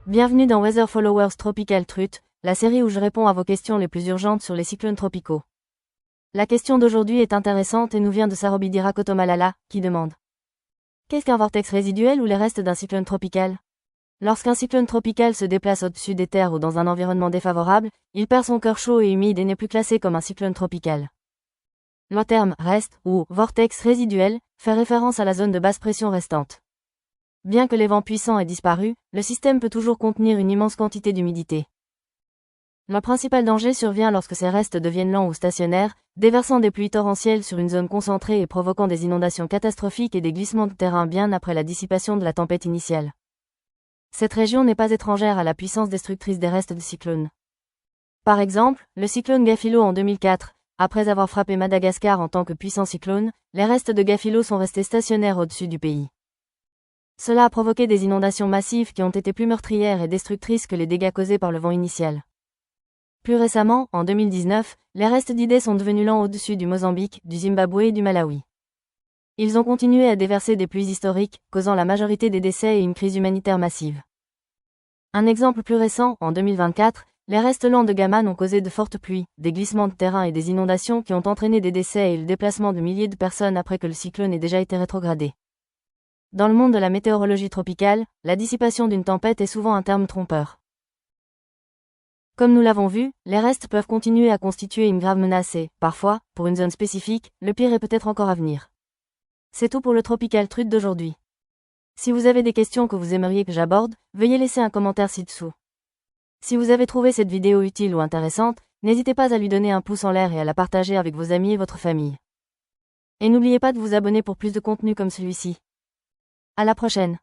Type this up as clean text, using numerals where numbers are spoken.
Bienvenue dans Weather Followers Tropical Truth, la série où je réponds à vos questions les plus urgentes sur les cyclones tropicaux. La question d'aujourd'hui est intéressante et nous vient de Sarobidira Kotomalala, qui demande: qu'est-ce qu'un vortex résiduel ou les restes d'un cyclone tropical? Lorsqu'un cyclone tropical se déplace au-dessus des terres ou dans un environnement défavorable, il perd son cœur chaud et humide et n'est plus classé comme un cyclone tropical. Le terme « reste » ou « vortex résiduel » fait référence à la zone de basse pression restante. Bien que les vents puissants aient disparu, le système peut toujours contenir une immense quantité d'humidité. Le principal danger survient lorsque ces restes deviennent lents ou stationnaires, déversant des pluies torrentielles sur une zone concentrée et provoquant des inondations catastrophiques et des glissements de terrain bien après la dissipation de la tempête initiale. Cette région n'est pas étrangère à la puissance destructrice des restes de cyclones. Par exemple, le cyclone Gafilo en 2004, après avoir frappé Madagascar en tant que puissant cyclone, les restes de Gafilo sont restés stationnaires au-dessus du pays. Cela a provoqué des inondations massives qui ont été plus meurtrières et destructrices que les dégâts causés par le vent initial. Plus récemment, en 2019, les restes d'Idai sont devenus lents au-dessus du Mozambique, du Zimbabwe et du Malawi. Ils ont continué à déverser des pluies historiques, causant la majorité des décès et une crise humanitaire massive. Un exemple plus récent, en 2024, les restes lents de Gaman ont causé de fortes pluies, des glissements de terrain et des inondations qui ont entraîné des décès et le déplacement de milliers de personnes après que le cyclone ait déjà été rétrogradé. Dans le monde de la météorologie tropicale, la dissipation d'une tempête est souvent un terme trompeur. Comme nous l'avons vu, les restes peuvent continuer à constituer une grave menace et, parfois, pour une zone spécifique, le pire est peut-être encore à venir. C'est tout pour le Tropical Truth d'aujourd'hui. Si vous avez des questions que vous aimeriez que j'aborde, veuillez laisser un commentaire ci-dessous. Si vous avez trouvé cette vidéo utile ou intéressante, n'hésitez pas à lui donner un pouce en l'air et à la partager avec vos amis et votre famille. Et n'oubliez pas de vous abonner pour plus de contenu comme celui-ci. À la prochaine.